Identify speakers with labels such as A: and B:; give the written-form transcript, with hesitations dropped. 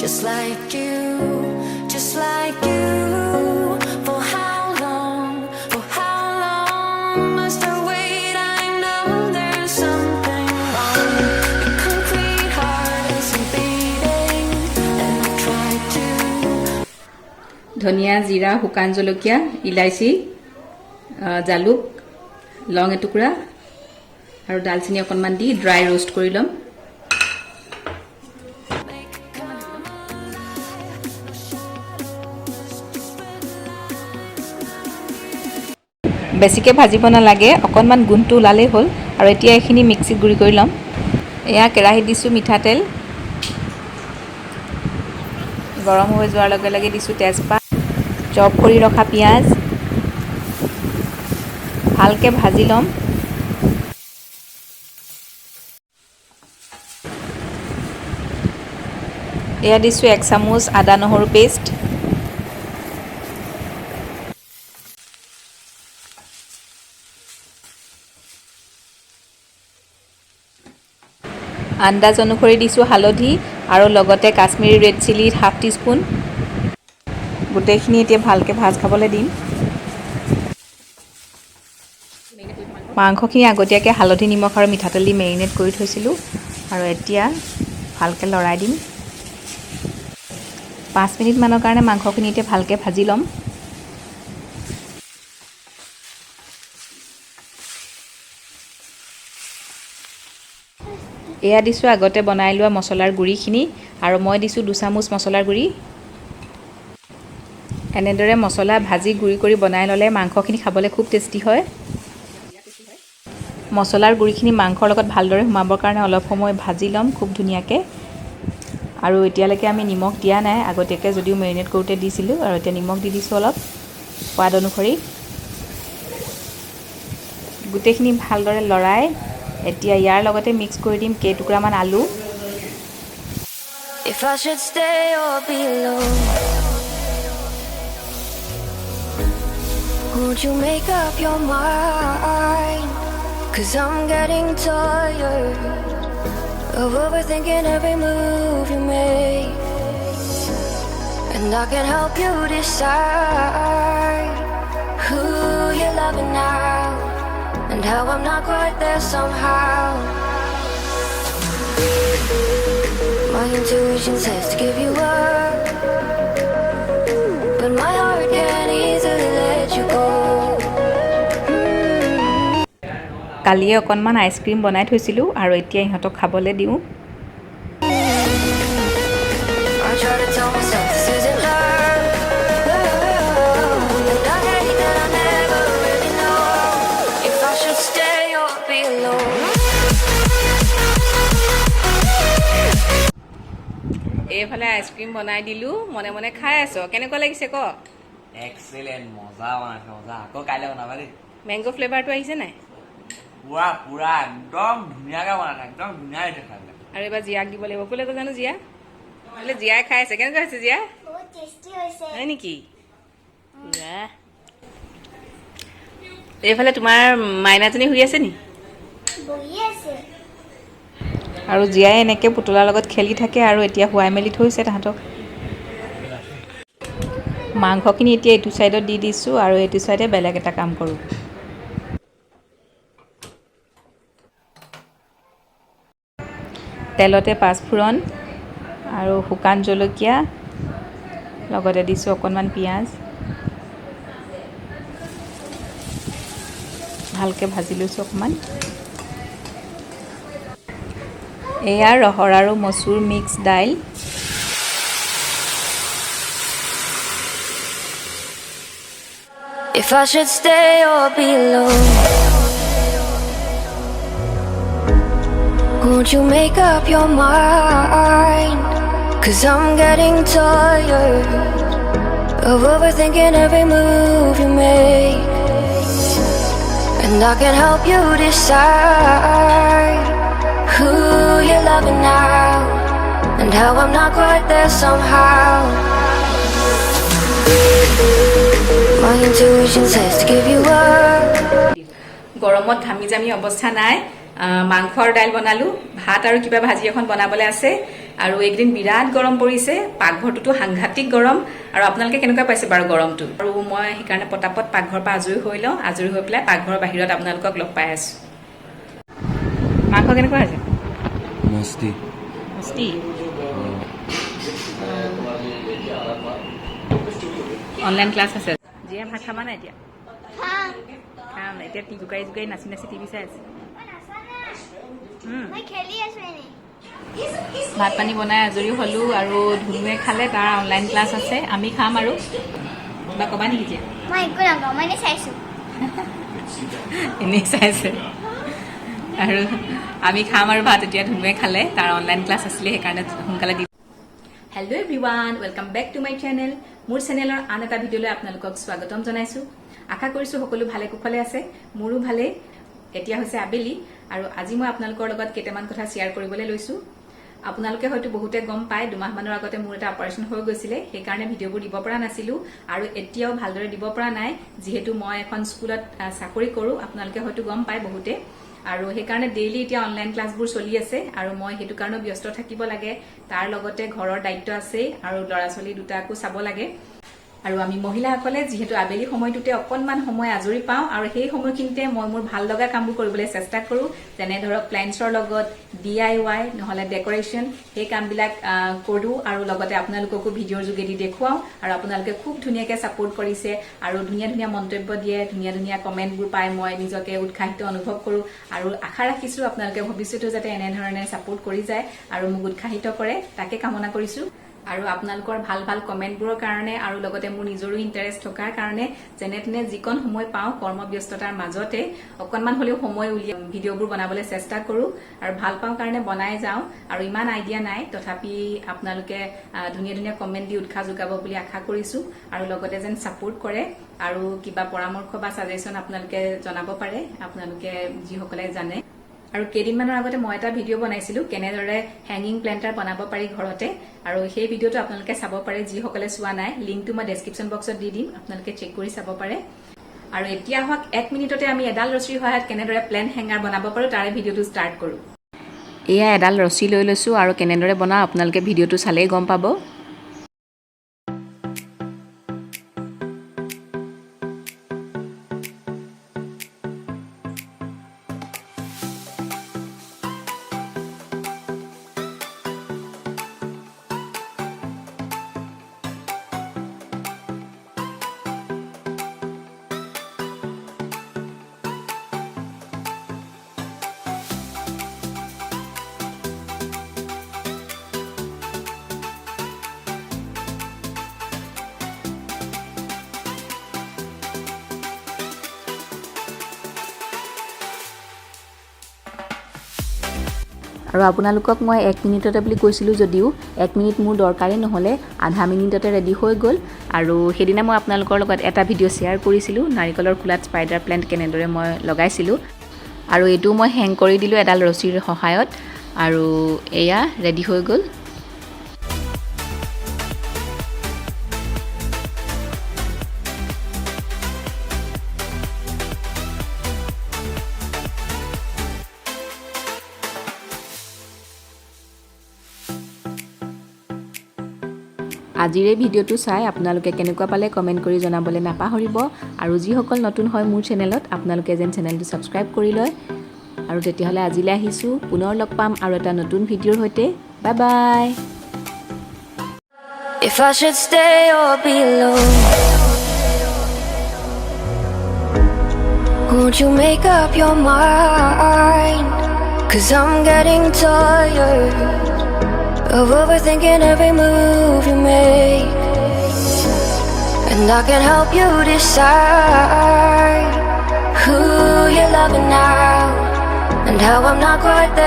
A: just like you, just like you. For how long, must I wait? I know there's something wrong. Your concrete heart isn't beating, and I tried to.
B: ধনিয়া জিৰা শুকান জলকীয়া ইলাইচি জালুক লং এটুকুৰা আৰু দালচিনি অকণমান দি dry roast কৰি ল'ম বেছিকৈ ভাজিব নালাগে অকণমান গুণটো ওলালেই হ'ল আৰু এতিয়া এইখিনি মিক্সিত গুড়ি কৰি ল'ম এয়া কেৰাহীত দিছোঁ মিঠাতেল গৰম হৈ যোৱাৰ লগে লগে দিছোঁ তেজপাত চপ কৰি ৰখা পিঁয়াজ ভালকৈ ভাজি ল'ম এয়া দিছোঁ 1 চামুচ আদা নহৰু পেষ্ট আন্দাজ অনুসৰি দিছোঁ হালধি আৰু লগতে কাশ্মীৰী ৰেড চিলি ½ টিস্পুন গোটেইখিনি এতিয়া ভালকৈ ভাজ খাবলৈ দিম মাংসখিনি আগতীয়াকৈ হালধি নিমখ আৰু মিঠাতেল দি মেৰিনেট কৰি থৈছিলোঁ আৰু এতিয়া ভালকৈ লৰাই দিম 5 মিনিটমানৰ কাৰণে মাংসখিনি এতিয়া ভালকৈ ভাজি ল'ম এয়া দিছোঁ আগতে বনাই লোৱা মছলাৰ গুড়িখিনি আৰু মই দিছোঁ 2 চামুচ মছলাৰ গুড়ি এনেদৰে মছলা ভাজি গুড়ি কৰি বনাই ল'লে মাংসখিনি খাবলৈ খুব টেষ্টি হয় মছলাৰ গুড়িখিনি মাংসৰ লগত ভালদৰে সোমাবৰ কাৰণে অলপ সময় ভাজি ল'ম খুব ধুনীয়াকৈ আৰু এতিয়ালৈকে আমি নিমখ দিয়া নাই আগতীয়াকৈ যদিও মেৰিনেট কৰোঁতে দিছিলোঁ আৰু এতিয়া নিমখ দি দিছোঁ অলপ সোৱাদ অনুসৰি গোটেইখিনি ভালদৰে লৰাই এতিয়া ইয়াৰ লগতে মিক্স কৰি দিম কেইটুকুৰামান আলু
A: If I should stay or be alone, won't you make up your mind? 'Cause I'm getting tired of overthinking every move you make, and I can help you decide who you're loving now and how I'm not quite there somehow. My intuition says to give you up, but my heart can't easily let you go.
B: কালিয়ে অকণমান ice cream বনাই থৈছিলোঁ আৰু এতিয়া ইহঁতক খাবলৈ দিওঁ
A: I try to tell myself this isn't love, and I hate that I never really know if I should stay or be alone.
B: এইফালে আইচক্ৰীম বনাই দিলোঁ মনে মনে খাই আছ কেনেকুৱা লাগিছে ক
C: এক্সেলেণ্ট মজা বনাইছে মজা আকৌ কাইলৈ বনাবা দেই
B: মেংগ' ফ্লেভাৰটো আহিছে নাই
C: পুৰা পুৰা একদম ধুনীয়াকৈ বনাইছে একদম ধুনীয়া হৈছে খাবলৈ
B: আৰু এবাৰ জীয়াক দিব লাগিব ক'লে জানো জীয়া বোলে জীয়াই খাই আছে কেনেকুৱা হৈছে জীয়া
D: বহুত টেষ্টি হৈছে
B: হয় নেকি এইফালে তোমাৰ মাইনাজনী শুই আছে নি
D: বহি আছে
B: আৰু জীয়াই এনেকৈ পুতলাৰ লগত খেলি থাকে আৰু এতিয়া শুৱাই মেলি থৈছে তাহাঁতক মাংসখিনি এতিয়া এইটো ছাইডত দি দিছোঁ আৰু এইটো ছাইডে বেলেগ এটা কাম কৰোঁ তেলতে পাঁচফোৰণ আৰু শুকান জলকীয়া লগতে দিছোঁ অকণমান পিঁয়াজ ভালকৈ ভাজি লৈছোঁ অকণমান এয়া ৰহৰ আৰু মচুৰ মিক্স দাইল
A: If I should stay or be alone, won't you make up your mind? 'Cause I'm getting tired of overthinking every move you make, and I can help you decide who you're loving now and how I'm not quite there somehow. My intuition says to give you up.
B: গৰমত ঘামি জামি অৱস্থা নাই মাংসৰ দাইল বনালোঁ ভাত আৰু কিবা ভাজি এখন বনাবলৈ আছে আৰু এইকেইদিন বিৰাট গৰম পৰিছে পাকঘৰটোতো সাংঘাতিক গৰম আৰু আপোনালোকে কেনেকুৱা পাইছে বাৰু গৰমটো আৰু মই সেইকাৰণে পটাপট পাকঘৰৰ পৰা আজৰি হৈ লওঁ আজৰি হৈ পেলাই পাকঘৰৰ বাহিৰত আপোনালোকক লগ পাই আছোঁ মাংস কেনেকুৱা হৈছে
C: মস্তি
B: মস্তি অনলাইন ক্লাছ আছে যিয়ে ভাত খাবা নাই এতিয়া খাম এতিয়া জোকাৰি জোকাৰি নাচি নাচি টিভি চাই আছে ভাত পানী বনাই আজৰি হ'লোঁ আৰু ধুনুৱে খালে তাৰ অনলাইন ক্লাছ আছে আমি খাম আৰু কিবা ক'বা নেকি এতিয়া
D: মই একো নকওঁ মই এনেই চাইছোঁ
B: এনেই চাইছে আৰু আমি খাম আৰু ভাত এতিয়া ধুনুৱে খালে তাৰ অনলাইন ক্লাছ আছিলে সেইকাৰণে সোনকালে দি hello' everyone welcome back to my channel মোৰ চেনেলৰ আন এটা ভিডিঅ'লৈ আপোনালোকক স্বাগতম জনাইছোঁ আশা কৰিছোঁ সকলো ভালে কুশলে আছে মোৰো ভালেই এতিয়া হৈছে আবেলি আৰু আজি মই আপোনালোকৰ লগত কেইটামান কথা শ্বেয়াৰ কৰিবলৈ লৈছোঁ আপোনালোকে হয়তো বহুতে গম পায় দুমাহমানৰ আগতে মোৰ এটা অপাৰেশ্যন হৈ গৈছিলে সেইকাৰণে ভিডিঅ'বোৰ দিব পৰা নাছিলোঁ আৰু এতিয়াও ভালদৰে দিব পৰা নাই যিহেতু মই এখন স্কুলত চাকৰি কৰোঁ আপোনালোকে হয়তো গম পায় বহুতে আৰু সেইকাৰণে ডেইলি এতিয়া অনলাইন ক্লাছবোৰ চলি আছে আৰু মই সেইটো কাৰণেও ব্যস্ত থাকিব লাগে তাৰ লগতে ঘৰৰ দায়িত্ব আছে আৰু ল'ৰা ছোৱালী দুটাকো চাব লাগে আৰু আমি মহিলাসকলে যিহেতু আবেলি সময়টোতে অকণমান সময় আজৰি পাওঁ আৰু সেই সময়খিনিতে মই মোৰ ভাল লগা কামবোৰ কৰিবলৈ চেষ্টা কৰোঁ যেনে ধৰক ক্লায়েণ্টছৰ লগত DIY নহ'লে ডেক'ৰেশ্যন সেই কামবিলাক কৰোঁ আৰু লগতে আপোনালোককো ভিডিঅ'ৰ যোগেদি দেখুৱাওঁ আৰু আপোনালোকে খুব ধুনীয়াকৈ ছাপোৰ্ট কৰিছে আৰু ধুনীয়া ধুনীয়া মন্তব্য দিয়ে ধুনীয়া ধুনীয়া কমেণ্টবোৰ পাই মই নিজকে উৎসাহিত অনুভৱ কৰোঁ আৰু আশা ৰাখিছোঁ আপোনালোকে ভৱিষ্যতেও যাতে এনেধৰণে ছাপোৰ্ট কৰি যায় আৰু মোক উৎসাহিত কৰে তাকে কামনা কৰিছোঁ আৰু আপোনালোকৰ ভাল ভাল কমেণ্টবোৰৰ কাৰণে আৰু লগতে মোৰ নিজৰো ইণ্টাৰেষ্ট থকাৰ কাৰণে যেনে তেনে যিকণ সময় পাওঁ কৰ্মব্যস্ততাৰ মাজতে অকণমান হ'লেও সময় উলিয়াই ভিডিঅ'বোৰ বনাবলৈ চেষ্টা কৰোঁ আৰু ভাল পাওঁ কাৰণে বনাই যাওঁ আৰু ইমান আইডিয়া নাই তথাপি আপোনালোকে ধুনীয়া ধুনীয়া কমেণ্ট দি উৎসাহ যোগাব বুলি আশা কৰিছোঁ আৰু লগতে যেন ছাপোৰ্ট কৰে আৰু কিবা পৰামৰ্শ বা ছাজেশ্যন আপোনালোকে জনাব পাৰে আপোনালোকে যিসকলে জানে আৰু কেইদিনমানৰ আগতে মই এটা ভিডিঅ' বনাইছিলোঁ কেনেদৰে হেংগিং প্লেণ্টাৰ বনাব পাৰি ঘৰতে আৰু সেই ভিডিঅ'টো আপোনালোকে চাব পাৰে যিসকলে চোৱা নাই লিংকটো মই ডেছক্ৰিপশ্যন বক্সত দি দিম আপোনালোকে চেক কৰি চাব পাৰে আৰু এতিয়া হওক 1 মিনিটতে আমি এডাল ৰছীৰ সহায়ত কেনেদৰে প্লেন হেংগাৰ বনাব পাৰোঁ তাৰে ভিডিঅ'টো ষ্টাৰ্ট কৰোঁ এয়া এডাল ৰছী লৈ লৈছোঁ আৰু কেনেদৰে বনাওঁ আপোনালোকে ভিডিঅ'টো চালেই গম পাব আৰু আপোনালোকক মই 1 মিনিটতে বুলি কৈছিলোঁ যদিও 1 মিনিট মোৰ দৰকাৰেই নহ'লে আধা মিনিটতে ৰেডি হৈ গ'ল আৰু সেইদিনা মই আপোনালোকৰ লগত এটা ভিডিঅ' শ্বেয়াৰ কৰিছিলোঁ নাৰিকলৰ খোলাত স্পাইডাৰ প্লেণ্ট কেনেদৰে মই লগাইছিলোঁ আৰু এইটোও মই হেং কৰি দিলোঁ এডাল ৰছীৰ সহায়ত আৰু এয়া ৰেডি হৈ গ'ল আজিৰ এই ভিডিঅ'টো চাই আপোনালোকে কেনেকুৱা পালে কমেণ্ট কৰি জনাবলৈ নাপাহৰিব আৰু যিসকল নতুন হয় মোৰ চেনেলত আপোনালোকে যেন চেনেলটো ছাবস্ক্ৰাইব কৰি লয় আৰু তেতিয়াহ'লে আজিলৈ আহিছোঁ পুনৰ লগ পাম আৰু এটা নতুন ভিডিঅ'ৰ সৈতে bye bye
A: If I should stay or be alone, won't you make up your mind? 'Cause I'm getting tired of overthinking every move you make, and I can help you decide who you're loving now and how I'm not quite there